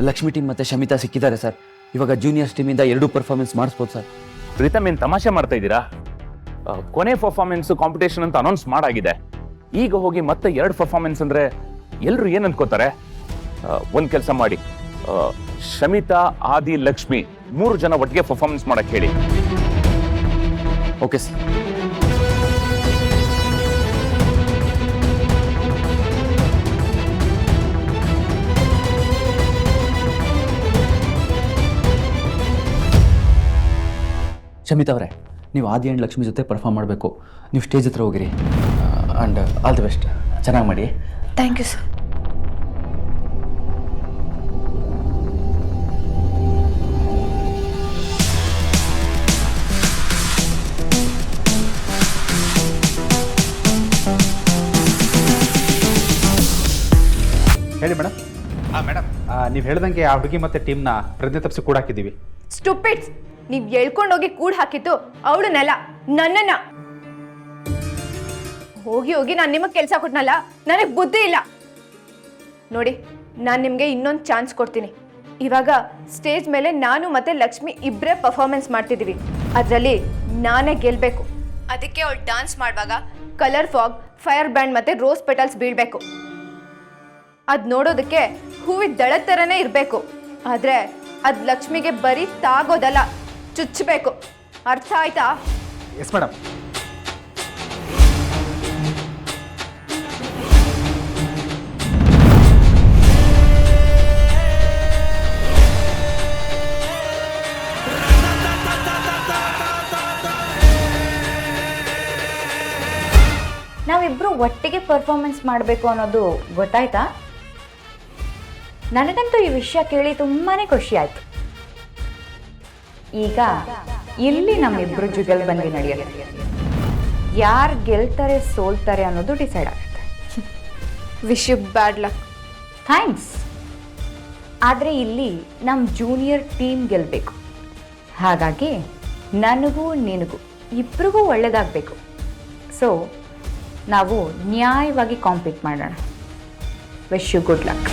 Lakshmi team ಮತ್ತು ಶಮಿತಾ ಸಿಕ್ಕಿದ್ದಾರೆ sir. ಇವಾಗ ಜೂನಿಯರ್ಸ್ ಟೀಮಿಂದ 2 ಪರ್ಫಾರ್ಮೆನ್ಸ್ ಮಾಡಿಸ್ಬೋದು ಸರ್. ಪ್ರೀತಮ್ ಏನು ತಮಾಷೆ ಮಾಡ್ತಾ ಇದ್ದೀರಾ? ಕೊನೆ ಪರ್ಫಾರ್ಮೆನ್ಸ್ ಕಾಂಪಿಟೇಷನ್ ಅಂತ ಅನೌನ್ಸ್ ಮಾಡಾಗಿದೆ. ಈಗ ಹೋಗಿ ಮತ್ತೆ 2 ಪರ್ಫಾರ್ಮೆನ್ಸ್ ಅಂದರೆ ಎಲ್ಲರೂ ಏನು ಅನ್ಕೋತಾರೆ? ಒಂದು ಕೆಲಸ ಮಾಡಿ, ಶಮಿತಾ, ಆದಿ, ಲಕ್ಷ್ಮಿ 3 ಜನ ಒಟ್ಟಿಗೆ ಪರ್ಫಾರ್ಮೆನ್ಸ್ ಮಾಡಕ್ಕೆ ಹೇಳಿ. Okay sir. ಶಮಿತಾ ಅವರೇ, ನೀವು ಆದಿ ಆ್ಯಂಡ್ ಲಕ್ಷ್ಮಿ ಜೊತೆ ಪರ್ಫಾರ್ಮ್ ಮಾಡಬೇಕು. ನೀವು ಸ್ಟೇಜ್ ಹತ್ರ ಹೋಗಿರಿ. And all the best. ಚೆನ್ನಾಗಿ ಮಾಡಿ. Thank you sir. ಹೇಳಿ ಮೇಡಮ್. ಮೇಡಮ್, ನೀವು ಹೇಳ್ದಂಗೆ ಆ ಹುಡುಗಿ ಮತ್ತು ಟೀಮ್ನ ಪ್ರಜ್ಞೆ ತಪ್ಪಿಸಿ ಕೂಡ ಹಾಕಿದ್ದೀವಿ. ಸ್ಟುಪಿಡ್ಸ್, ನೀವು ಎಳ್ಕೊಂಡೋಗಿ ಕೂಡ್ ಹಾಕಿತ್ತು ಅವಳನ್ನೆಲ್ಲ, ನನ್ನನ್ನ. ಹೋಗಿ ಹೋಗಿ ನಾನು ನಿಮಗೆ ಕೆಲಸ ಕೊಟ್ನಲ್ಲ, ನನಗೆ ಬುದ್ಧಿ ಇಲ್ಲ ನೋಡಿ. ನಾನು ನಿಮಗೆ ಇನ್ನೊಂದು ಚಾನ್ಸ್ ಕೊಡ್ತೀನಿ. ಇವಾಗ ಸ್ಟೇಜ್ ಮೇಲೆ ನಾನು ಮತ್ತೆ ಲಕ್ಷ್ಮಿ ಇಬ್ಬರೇ ಪರ್ಫಾರ್ಮೆನ್ಸ್ ಮಾಡ್ತಿದ್ದೀವಿ. ಅದರಲ್ಲಿ ನಾನೇ ಗೆಲ್ಲಬೇಕು. ಅದಕ್ಕೆ ಅವಳು ಡ್ಯಾನ್ಸ್ ಮಾಡುವಾಗ ಕಲರ್ ಫಾಗ್, ಫೈರ್ ಬ್ಯಾಂಡ್ ಮತ್ತೆ ರೋಸ್ ಪೆಟಲ್ಸ್ ಬೀಳಬೇಕು. ಅದು ನೋಡೋದಕ್ಕೆ ಹೂವಿನ ದಳದ ಥರನೇ ಇರಬೇಕು. ಆದರೆ ಅದು ಲಕ್ಷ್ಮಿಗೆ ಬರೀ ತಾಗೋದಲ್ಲ, ಚುಚ್ಚಬೇಕು. ಅರ್ಥ ಆಯ್ತಾ? Yes madam. ನಾವಿಬ್ರು ಒಟ್ಟಿಗೆ ಪರ್ಫಾರ್ಮೆನ್ಸ್ ಮಾಡಬೇಕು ಅನ್ನೋದು ಗೊತ್ತಾಯ್ತಾ? ನನಗಂತೂ ಈ ವಿಷಯ ಕೇಳಿ ತುಂಬಾನೇ ಖುಷಿ ಆಯ್ತು. ಈಗ ಇಲ್ಲಿ ನಮ್ಮಿಬ್ರು ಜುಗಲ್ ಬಂದಿ ನಡೆಯುತ್ತೆ. ಯಾರು ಗೆಲ್ತಾರೆ ಸೋಲ್ತಾರೆ ಅನ್ನೋದು ಡಿಸೈಡ್ ಆಗುತ್ತೆ. Wish you bad luck. Thanks. ಆದರೆ ಇಲ್ಲಿ ನಮ್ಮ ಜೂನಿಯರ್ ಟೀಮ್ ಗೆಲ್ಲಬೇಕು. ಹಾಗಾಗಿ ನನಗೂ ನಿನಗೂ ಇಬ್ರಿಗೂ ಒಳ್ಳೆಯದಾಗಬೇಕು. ಸೊ ನಾವು ನ್ಯಾಯವಾಗಿ ಕಾಂಪೀಟ್ ಮಾಡೋಣ. Wish you good luck.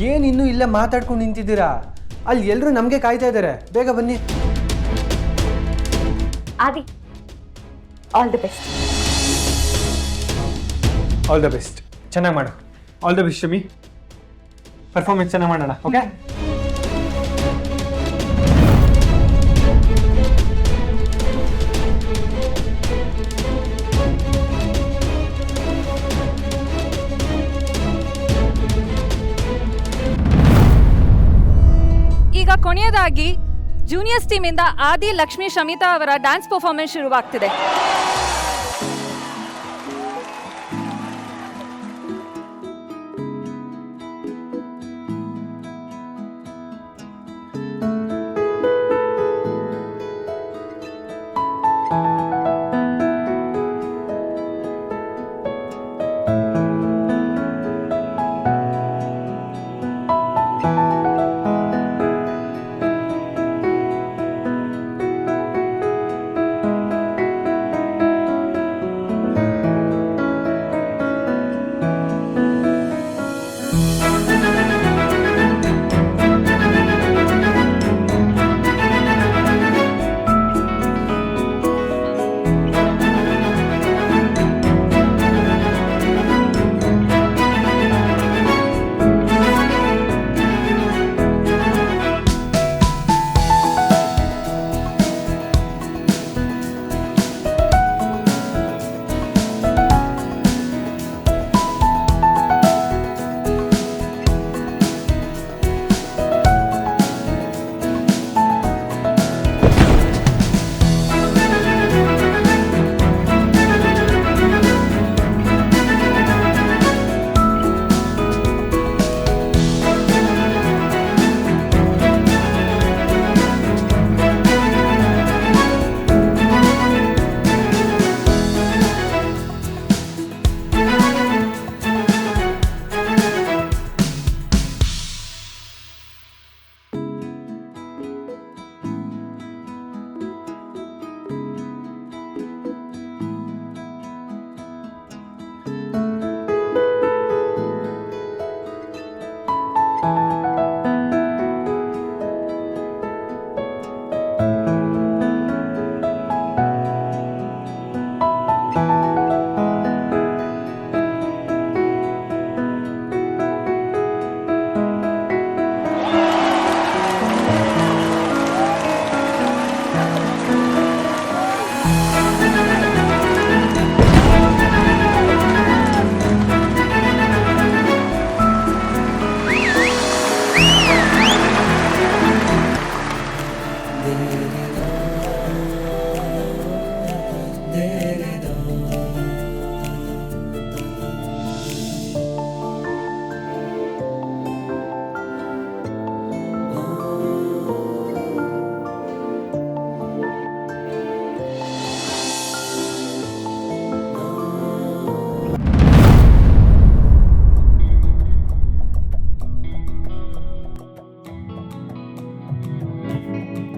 ಏನು ಇನ್ನೂ ಇಲ್ಲೇ ಮಾತಾಡ್ಕೊಂಡು ನಿಂತಿದ್ದೀರಾ? ಅಲ್ಲಿ ಎಲ್ಲರೂ ನಮಗೆ ಕಾಯ್ತಾ ಇದ್ದಾರೆ. ಬೇಗ ಬನ್ನಿ. ಆದಿ, all the best. All the best. ಚೆನ್ನಾಗಿ ಮಾಡು. All the best Shami. Performance ಚೆನ್ನಾಗಿ ಮಾಡೋಣ. ಓಕೆ. ಈಗ ಕೊನೆಯದಾಗಿ ಜೂನಿಯರ್ಸ್ ಟೀಮಿಂದ ಆದಿ, ಲಕ್ಷ್ಮಿ, ಶಮಿತಾ ಅವರ ಡ್ಯಾನ್ಸ್ ಪರ್ಫಾರ್ಮೆನ್ಸ್ ಶುರುವಾಗ್ತಿದೆ.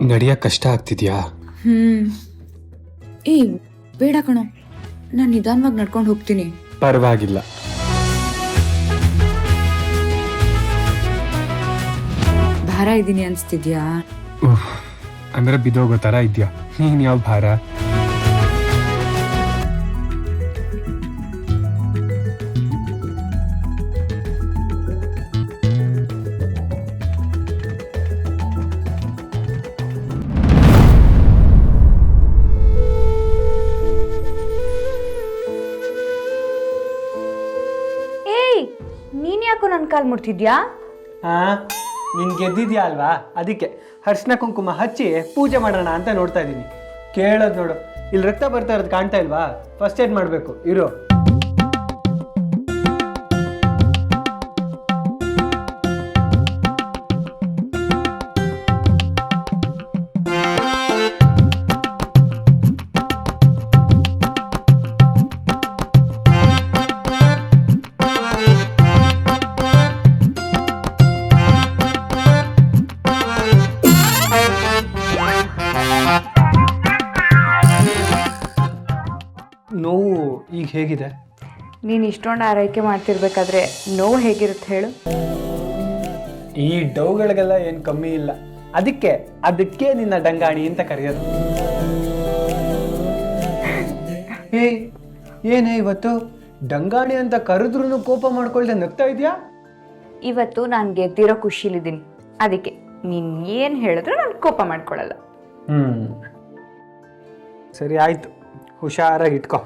ನಡೆಯಕ್ಕೆ ಕಷ್ಟ ಆಗ್ತಿದ್ಯಾ? ಏ ಬೇಡ ಕಣೋ, ನಾನು ನಿಧಾನವಾಗಿ ನಡ್ಕೊಂಡು ಹೋಗ್ತೀನಿ. ಪರವಾಗಿಲ್ಲ. ಭಾರ ಇದ್ದೀನಿ ಅನ್ಸ್ತಿದ್ಯಾ? ಅಂದ್ರೆ ಬಿದೋಗೋ ಥರ ಇದೆಯಾ? ನೀನು ಯಾವ ಭಾರ? ಏಯ್, ನೀನ್ ಯಾಕೋ ನನ್ನ ಕಾಲ್ ಮುಟ್ತಿದ್ಯಾ? ಹಾಂ, ನೀನು ಗೆದ್ದಿದ್ಯಾ ಅಲ್ವಾ, ಅದಕ್ಕೆ ಅರ್ಶಿನ ಕುಂಕುಮ ಹಚ್ಚಿ ಪೂಜೆ ಮಾಡೋಣ ಅಂತ ನೋಡ್ತಾ ಇದ್ದೀನಿ. ಕೇಳೋದು ನೋಡು, ಇಲ್ಲಿ ರಕ್ತ ಬರ್ತಾ ಇರೋದು ಕಾಣ್ತಾ ಇಲ್ವಾ? ಫಸ್ಟ್ ಏಡ್ ಮಾಡಬೇಕು. ಇರು. ನೋವು ಈಗ ಹೇಗಿದೆ? ನೀನು ಇಷ್ಟೊಂದು ಆರೈಕೆ ಮಾಡ್ತಿರ್ಬೇಕಾದ್ರೆ ನೋವು ಹೇಗಿರುತ್ತೆ ಹೇಳು? ಈ ಡೌಗಳಿಗೆಲ್ಲ ಏನು ಕಮ್ಮಿ ಇಲ್ಲ. ಅದಕ್ಕೆ ನಿನ್ನ ಡಂಗಾಣಿ ಅಂತ ಕರೆಯೋದು. ಏನೇ ಇವತ್ತು ಡಂಗಾಣಿ ಅಂತ ಕರೆದ್ರೂ ಕೋಪ ಮಾಡ್ಕೊಳ್ದೆ ನಗ್ತಾ ಇದೆಯಾ? ಇವತ್ತು ನಾನು ಗೆದ್ದಿರೋ ಖುಷಿಲಿದ್ದೀನಿ, ಅದಕ್ಕೆ ನೀನು ಏನು ಹೇಳಿದ್ರು ನಾನು ಕೋಪ ಮಾಡ್ಕೊಳ್ಳಲ್ಲ. ಸರಿ ಆಯ್ತು, ಹುಷಾರಾಗಿ ಇಟ್ಕೋ.